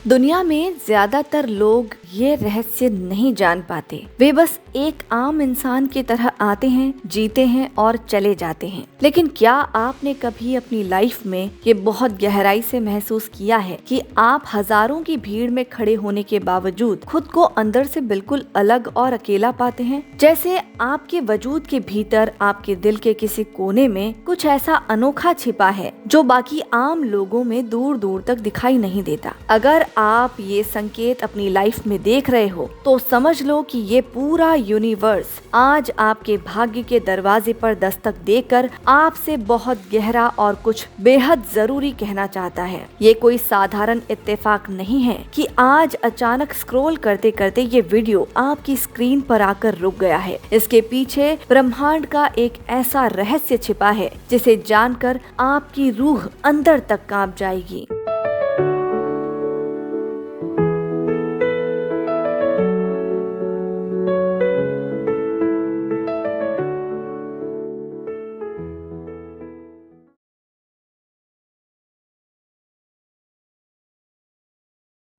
दुनिया में ज्यादातर लोग ये रहस्य नहीं जान पाते। वे बस एक आम इंसान की तरह आते हैं, जीते हैं और चले जाते हैं। लेकिन क्या आपने कभी अपनी लाइफ में ये बहुत गहराई से महसूस किया है कि आप हजारों की भीड़ में खड़े होने के बावजूद खुद को अंदर से बिल्कुल अलग और अकेला पाते हैं? जैसे आपके वजूद के भीतर, आपके दिल के किसी कोने में कुछ ऐसा अनोखा छिपा है जो बाकी आम लोगों में दूर दूर तक दिखाई नहीं देता। अगर आप ये संकेत अपनी लाइफ में देख रहे हो तो समझ लो कि ये पूरा यूनिवर्स आज आपके भाग्य के दरवाजे पर दस्तक देकर आपसे बहुत गहरा और कुछ बेहद जरूरी कहना चाहता है। ये कोई साधारण इत्तेफाक नहीं है कि आज अचानक स्क्रॉल करते करते ये वीडियो आपकी स्क्रीन पर आकर रुक गया है। इसके पीछे ब्रह्मांड का एक ऐसा रहस्य छिपा है जिसे जानकर आपकी रूह अंदर तक कांप जाएगी।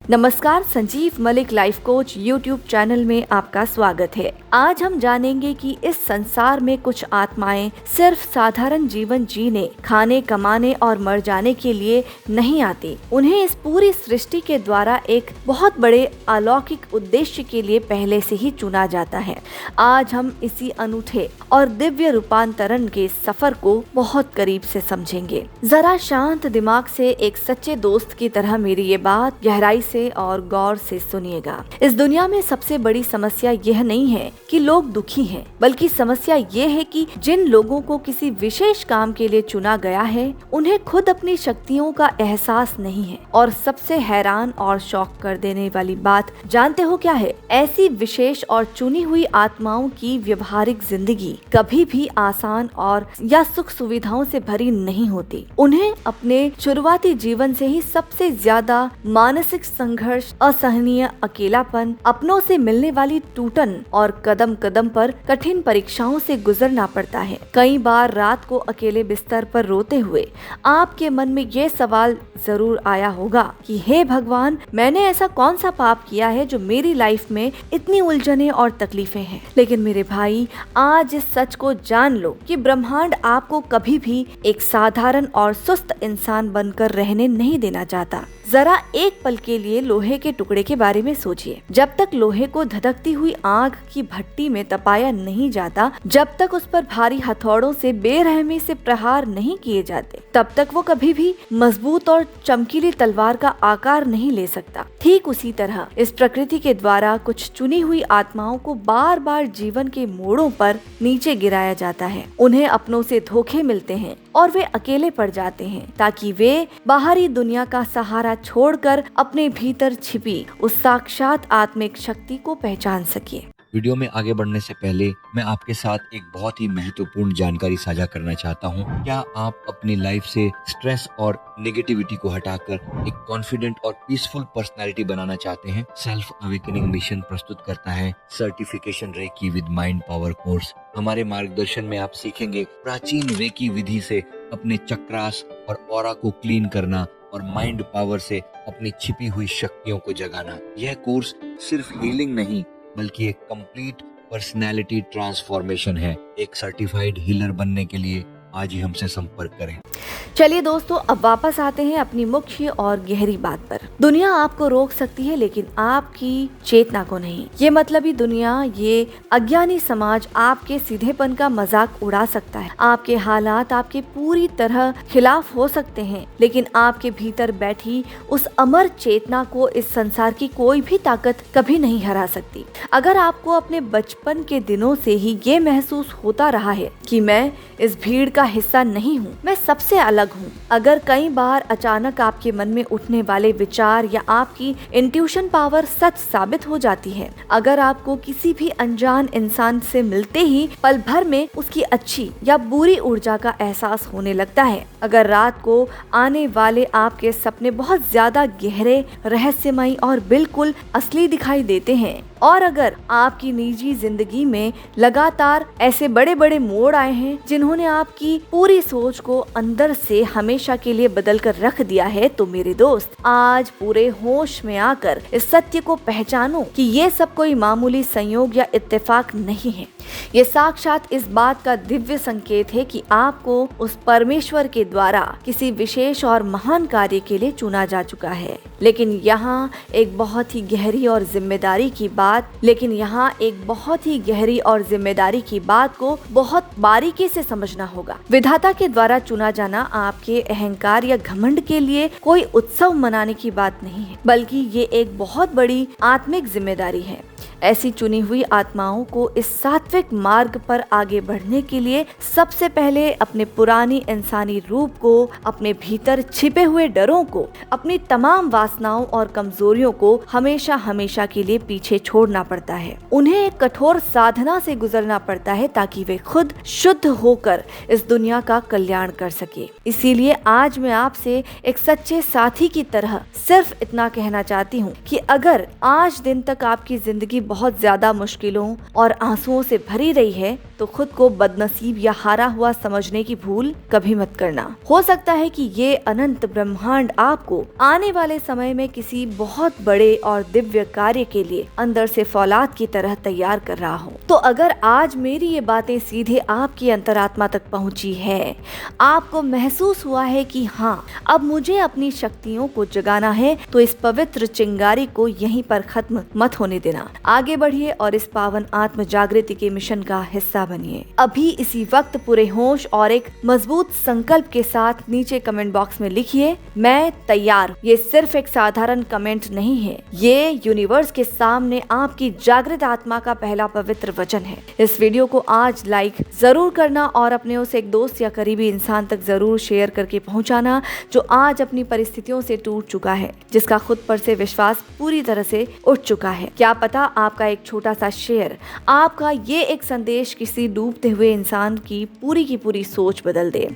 नमस्कार, Sanjeev Malik life coach YouTube channel में आपका स्वागत है। आज हम जानेंगे कि इस संसार में कुछ आत्माएं सिर्फ साधारण जीवन जीने, खाने, कमाने और मर जाने के लिए नहीं आती। उन्हें इस पूरी सृष्टि के द्वारा एक बहुत बड़े अलौकिक उद्देश्य के लिए पहले से ही चुना जाता है। आज हम इसी अनूठे और दिव्य रूपांतरण के सफर को बहुत करीब से समझेंगे। जरा शांत दिमाग से एक सच्चे दोस्त की तरह मेरी ये बात गहराई से और गौर से सुनिएगा। इस दुनिया में सबसे बड़ी समस्या यह नहीं है कि लोग दुखी हैं, बल्कि समस्या ये है कि जिन लोगों को किसी विशेष काम के लिए चुना गया है, उन्हें खुद अपनी शक्तियों का एहसास नहीं है। और सबसे हैरान और शॉक कर देने वाली बात जानते हो क्या है? ऐसी विशेष और चुनी हुई आत्माओं की व्यवहारिक जिंदगी कभी भी आसान और या सुख सुविधाओं से भरी नहीं होती। उन्हें अपने शुरुआती जीवन से ही सबसे ज्यादा मानसिक संघर्ष, असहनीय अकेलापन, अपनों से मिलने वाली टूटन और कदम कदम पर कठिन परीक्षाओं से गुजरना पड़ता है। कई बार रात को अकेले बिस्तर पर रोते हुए आपके मन में ये सवाल जरूर आया होगा कि हे भगवान, मैंने ऐसा कौन सा पाप किया है जो मेरी लाइफ में इतनी उलझने और तकलीफें हैं। लेकिन मेरे भाई, आज इस सच को जान लो कि ब्रह्मांड आपको कभी भी एक साधारण और सुस्त इंसान बनकर रहने नहीं देना चाहता। जरा एक पल के लिए लोहे के टुकड़े के बारे में सोचिए। जब तक लोहे को धधकती हुई आग की भट्टी में तपाया नहीं जाता, जब तक उस पर भारी हथौड़ों से बेरहमी से प्रहार नहीं किए जाते, तब तक वो कभी भी मजबूत और चमकीली तलवार का आकार नहीं ले सकता। ठीक उसी तरह इस प्रकृति के द्वारा कुछ चुनी हुई आत्माओं को बार बार जीवन के मोड़ों पर नीचे गिराया जाता है। उन्हें अपनों से धोखे मिलते हैं और वे अकेले पड़ जाते हैं ताकि वे बाहरी दुनिया का सहारा छोड़कर अपने भीतर छिपी उस साक्षात आत्मिक शक्ति को पहचान सके। वीडियो में आगे बढ़ने से पहले मैं आपके साथ एक बहुत ही महत्वपूर्ण जानकारी साझा करना चाहता हूँ। क्या आप अपनी लाइफ से स्ट्रेस और नेगेटिविटी को हटाकर एक कॉन्फिडेंट और पीसफुल पर्सनालिटी बनाना चाहते हैं? सेल्फ अवेकनिंग मिशन प्रस्तुत करता है certification reiki with mind power course. हमारे मार्गदर्शन में आप सीखेंगे प्राचीन रेकी विधि से अपने चक्रास और ऑरा को क्लीन करना और माइंड पावर से अपनी छिपी हुई शक्तियों को जगाना। यह कोर्स सिर्फ हीलिंग नहीं, बल्कि एक कंप्लीट पर्सनैलिटी ट्रांसफॉर्मेशन है। एक सर्टिफाइड हीलर बनने के लिए आज ही हमसे संपर्क करें। चलिए दोस्तों, अब वापस आते हैं अपनी मुख्य और गहरी बात पर। दुनिया आपको रोक सकती है, लेकिन आपकी चेतना को नहीं। ये मतलबी दुनिया, ये अज्ञानी समाज आपके सीधेपन का मजाक उड़ा सकता है। आपके हालात आपके पूरी तरह खिलाफ हो सकते हैं, लेकिन आपके भीतर बैठी उस अमर चेतना को इस संसार की कोई भी ताकत कभी नहीं हरा सकती। अगर आपको अपने बचपन के दिनों से ही ये महसूस होता रहा है कि मैं इस भीड़ का हिस्सा नहीं हूँ, मैं सबसे अलग हूँ, अगर कई बार अचानक आपके मन में उठने वाले विचार या आपकी इंट्यूशन पावर सच साबित हो जाती है, अगर आपको किसी भी अनजान इंसान से मिलते ही पल भर में उसकी अच्छी या बुरी ऊर्जा का एहसास होने लगता है, अगर रात को आने वाले आपके सपने बहुत ज्यादा गहरे, रहस्यमयी और बिल्कुल असली दिखाई देते हैं, और अगर आपकी निजी जिंदगी में लगातार ऐसे बड़े बड़े मोड़ आए हैं जिन्होंने आपकी पूरी सोच को अंदर से हमेशा के लिए बदल कर रख दिया है, तो मेरे दोस्त आज पूरे होश में आकर इस सत्य को पहचानो कि ये सब कोई मामूली संयोग या इत्तेफाक नहीं है। ये साक्षात इस बात का दिव्य संकेत है कि आपको उस परमेश्वर के द्वारा किसी विशेष और महान कार्य के लिए चुना जा चुका है। लेकिन यहाँ एक बहुत ही गहरी और जिम्मेदारी की बात को बहुत बारीकी से समझना होगा। विधाता के द्वारा चुना जाना आपके अहंकार या घमंड के लिए कोई उत्सव मनाने की बात नहीं है, बल्कि ये एक बहुत बड़ी आत्मिक जिम्मेदारी है। ऐसी चुनी हुई आत्माओं को इस सात्विक मार्ग पर आगे बढ़ने के लिए सबसे पहले अपने पुरानी इंसानी रूप को, अपने भीतर छिपे हुए डरों को, अपनी तमाम वासनाओं और कमजोरियों को हमेशा हमेशा के लिए पीछे छोड़ना पड़ता है। उन्हें एक कठोर साधना से गुजरना पड़ता है ताकि वे खुद शुद्ध होकर इस दुनिया का कल्याण कर सके। इसीलिए आज मैं आपसे एक सच्चे साथी की तरह सिर्फ इतना कहना चाहती हूँ कि अगर आज दिन तक आपकी जिंदगी बहुत ज्यादा मुश्किलों और आंसुओं से भरी रही है, तो खुद को बदनसीब या हारा हुआ समझने की भूल कभी मत करना। हो सकता है कि ये अनंत ब्रह्मांड आपको आने वाले समय में किसी बहुत बड़े और दिव्य कार्य के लिए अंदर से फौलाद की तरह तैयार कर रहा हो। तो अगर आज मेरी ये बातें सीधे आपकी अंतरात्मा तक पहुंची है, आपको महसूस हुआ है कि हाँ, अब मुझे अपनी शक्तियों को जगाना है, तो इस पवित्र चिंगारी को यहीं पर खत्म मत होने देना। आगे बढ़िए और इस पावन आत्म जागृति के मिशन का हिस्सा बनिए। अभी इसी वक्त पूरे होश और एक मजबूत संकल्प के साथ नीचे कमेंट बॉक्स में लिखिए, मैं तैयार। ये सिर्फ एक साधारण कमेंट नहीं है, ये यूनिवर्स के सामने आपकी जागृत आत्मा का पहला पवित्र वचन है। इस वीडियो को आज लाइक जरूर करना और अपने उस एक दोस्त या करीबी इंसान तक जरूर शेयर करके पहुंचाना जो आज अपनी परिस्थितियों से टूट चुका है, जिसका खुद पर से विश्वास पूरी तरह से उठ चुका है। क्या पता आपका एक छोटा सा शेयर, आपका ये एक संदेश किसी डूबते हुए इंसान की पूरी सोच बदल दे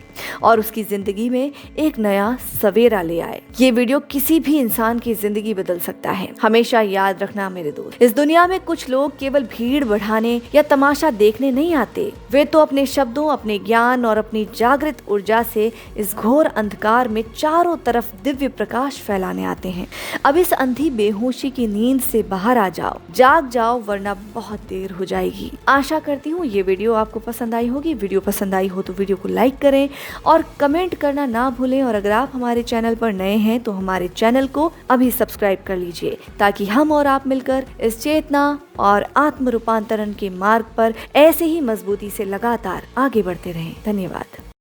और उसकी जिंदगी में एक नया सवेरा ले आए। ये वीडियो किसी भी इंसान की जिंदगी बदल सकता है। हमेशा याद रखना मेरे दोस्त, इस दुनिया में कुछ लोग केवल भीड़ बढ़ाने या तमाशा देखने नहीं आते, वे तो अपने शब्दों, अपने ज्ञान और अपनी जागृत ऊर्जा से इस घोर अंधकार में चारों तरफ दिव्य प्रकाश फैलाने आते हैं। अब इस अंधी बेहोशी की नींद से बाहर आ जाओ, जाग जाओ, वरना बहुत देर हो जाएगी। आशा करती हूँ ये वीडियो आपको पसंद आई होगी। वीडियो पसंद आई हो तो वीडियो को लाइक करें और कमेंट करना ना भूलें। और अगर आप हमारे चैनल पर नए हैं तो हमारे चैनल को अभी सब्सक्राइब कर लीजिए, ताकि हम और आप मिलकर इस चेतना और आत्म रूपांतरण के मार्ग पर ऐसे ही मजबूती से लगातार आगे बढ़ते रहें। धन्यवाद।